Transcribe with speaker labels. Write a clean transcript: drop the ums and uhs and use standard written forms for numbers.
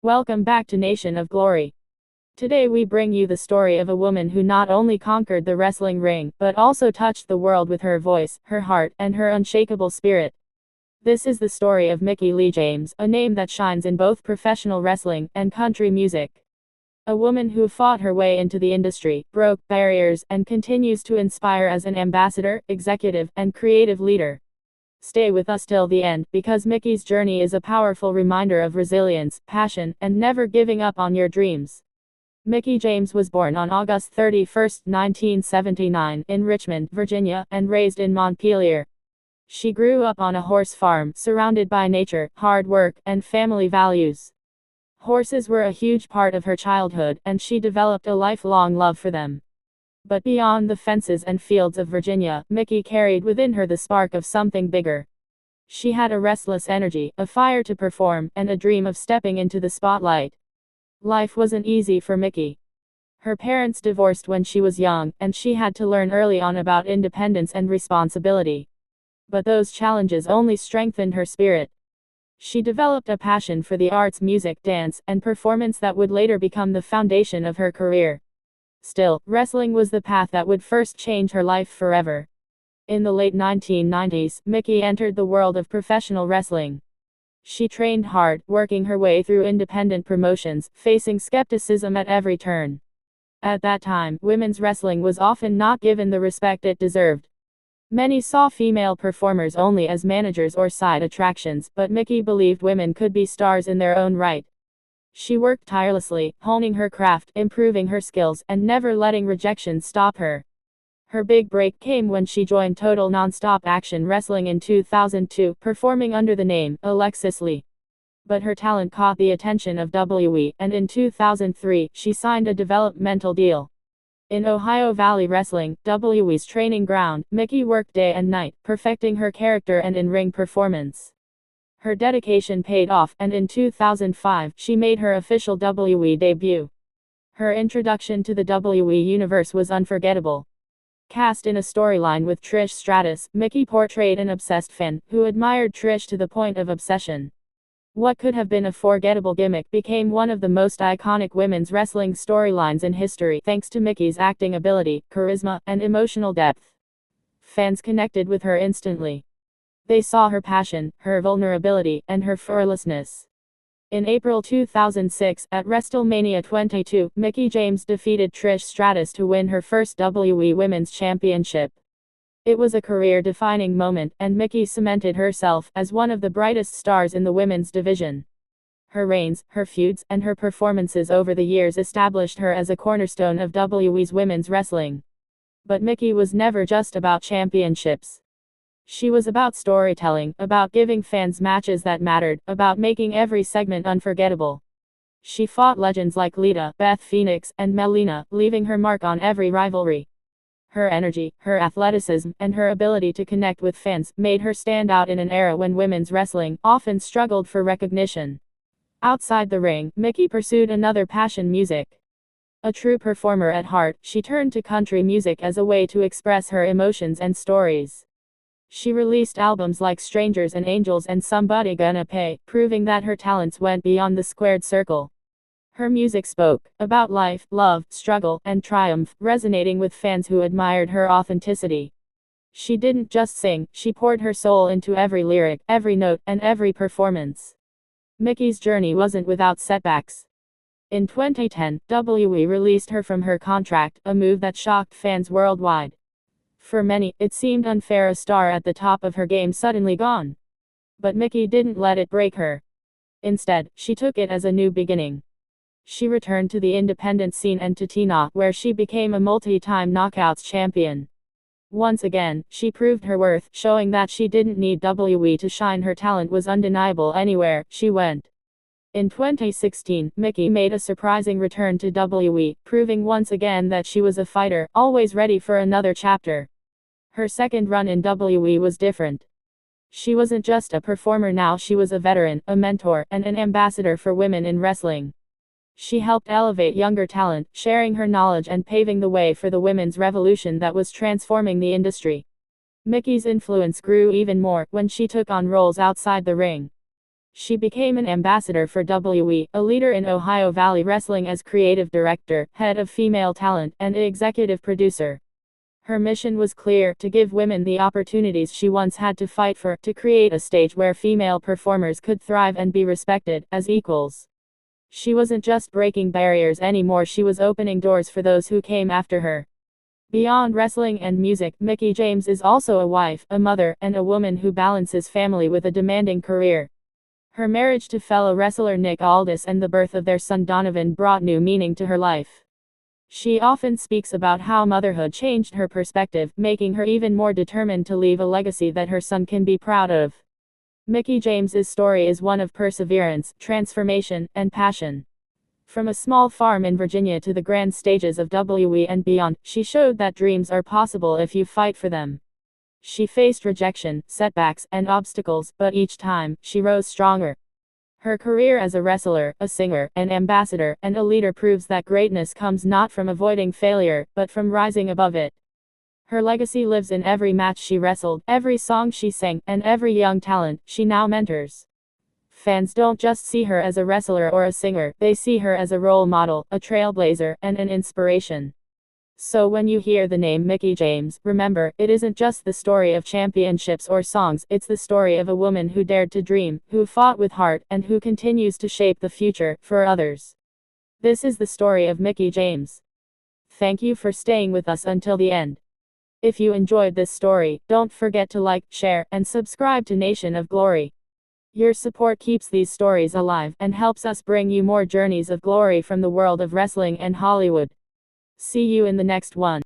Speaker 1: Welcome back to Nation of Glory. Today we bring you the story of a woman who not only conquered the wrestling ring, but also touched the world with her voice, her heart, and her unshakable spirit. This is the story of Mickie James, a name that shines in both professional wrestling and country music. A woman who fought her way into the industry, broke barriers, and continues to inspire as an ambassador, executive, and creative leader. Stay with us till the end, because Mickie's journey is a powerful reminder of resilience, passion, and never giving up on your dreams. Mickie James was born on August 31, 1979, in Richmond, Virginia, and raised in Montpelier. She grew up on a horse farm, surrounded by nature, hard work, and family values. Horses were a huge part of her childhood, and she developed a lifelong love for them. But beyond the fences and fields of Virginia, Mickie carried within her the spark of something bigger. She had a restless energy, a fire to perform, and a dream of stepping into the spotlight. Life wasn't easy for Mickie. Her parents divorced when she was young, and she had to learn early on about independence and responsibility. But those challenges only strengthened her spirit. She developed a passion for the arts, music, dance, and performance that would later become the foundation of her career. Still, wrestling was the path that would first change her life forever. In the late 1990s, Mickie entered the world of professional wrestling. She trained hard, working her way through independent promotions, facing skepticism at every turn. At that time, women's wrestling was often not given the respect it deserved. Many saw female performers only as managers or side attractions, but Mickie believed women could be stars in their own right. She worked tirelessly, honing her craft, improving her skills, and never letting rejection stop her. Her big break came when she joined Total Nonstop Action Wrestling in 2002, performing under the name Alexis Lee. But her talent caught the attention of WWE, and in 2003, she signed a developmental deal. In Ohio Valley Wrestling, WWE's training ground, Mickie worked day and night, perfecting her character and in-ring performance. Her dedication paid off, and in 2005, she made her official WWE debut. Her introduction to the WWE universe was unforgettable. Cast in a storyline with Trish Stratus, Mickie portrayed an obsessed fan, who admired Trish to the point of obsession. What could have been a forgettable gimmick became one of the most iconic women's wrestling storylines in history, thanks to Mickie's acting ability, charisma, and emotional depth. Fans connected with her instantly. They saw her passion, her vulnerability, and her fearlessness. In April 2006, at WrestleMania 22, Mickie James defeated Trish Stratus to win her first WWE Women's Championship. It was a career-defining moment, and Mickie cemented herself as one of the brightest stars in the women's division. Her reigns, her feuds, and her performances over the years established her as a cornerstone of WWE's women's wrestling. But Mickie was never just about championships. She was about storytelling, about giving fans matches that mattered, about making every segment unforgettable. She fought legends like Lita, Beth Phoenix, and Melina, leaving her mark on every rivalry. Her energy, her athleticism, and her ability to connect with fans made her stand out in an era when women's wrestling often struggled for recognition. Outside the ring, Mickie pursued another passion: music. A true performer at heart, she turned to country music as a way to express her emotions and stories. She released albums like Strangers and Angels and Somebody Gonna Pay, proving that her talents went beyond the squared circle. Her music spoke about life, love, struggle, and triumph, resonating with fans who admired her authenticity. She didn't just sing, she poured her soul into every lyric, every note, and every performance. Mickie's journey wasn't without setbacks. In 2010, WWE released her from her contract, a move that shocked fans worldwide. For many, it seemed unfair, a star at the top of her game suddenly gone. But Mickie didn't let it break her. Instead, she took it as a new beginning. She returned to the independent scene and to TNA, where she became a multi-time Knockouts champion. Once again, she proved her worth, showing that she didn't need WWE to shine. Her talent was undeniable anywhere she went. In 2016, Mickie made a surprising return to WWE, proving once again that she was a fighter, always ready for another chapter. Her second run in WWE was different. She wasn't just a performer now, she was a veteran, a mentor, and an ambassador for women in wrestling. She helped elevate younger talent, sharing her knowledge and paving the way for the women's revolution that was transforming the industry. Mickie's influence grew even more when she took on roles outside the ring. She became an ambassador for WWE, a leader in Ohio Valley Wrestling as creative director, head of female talent, and executive producer. Her mission was clear: to give women the opportunities she once had to fight for, to create a stage where female performers could thrive and be respected as equals. She wasn't just breaking barriers anymore, she was opening doors for those who came after her. Beyond wrestling and music, Mickie James is also a wife, a mother, and a woman who balances family with a demanding career. Her marriage to fellow wrestler Nick Aldis and the birth of their son Donovan brought new meaning to her life. She often speaks about how motherhood changed her perspective, making her even more determined to leave a legacy that her son can be proud of. Mickie James's story is one of perseverance, transformation, and passion. From a small farm in Virginia to the grand stages of WWE and beyond, she showed that dreams are possible if you fight for them. She faced rejection, setbacks, and obstacles, but each time, she rose stronger. Her career as a wrestler, a singer, an ambassador, and a leader proves that greatness comes not from avoiding failure, but from rising above it. Her legacy lives in every match she wrestled, every song she sang, and every young talent she now mentors. Fans don't just see her as a wrestler or a singer, they see her as a role model, a trailblazer, and an inspiration. So when you hear the name Mickie James, remember, it isn't just the story of championships or songs, it's the story of a woman who dared to dream, who fought with heart, and who continues to shape the future for others. This is the story of Mickie James. Thank you for staying with us until the end. If you enjoyed this story, don't forget to like, share, and subscribe to Nation of Glory. Your support keeps these stories alive and helps us bring you more journeys of glory from the world of wrestling and Hollywood. See you in the next one.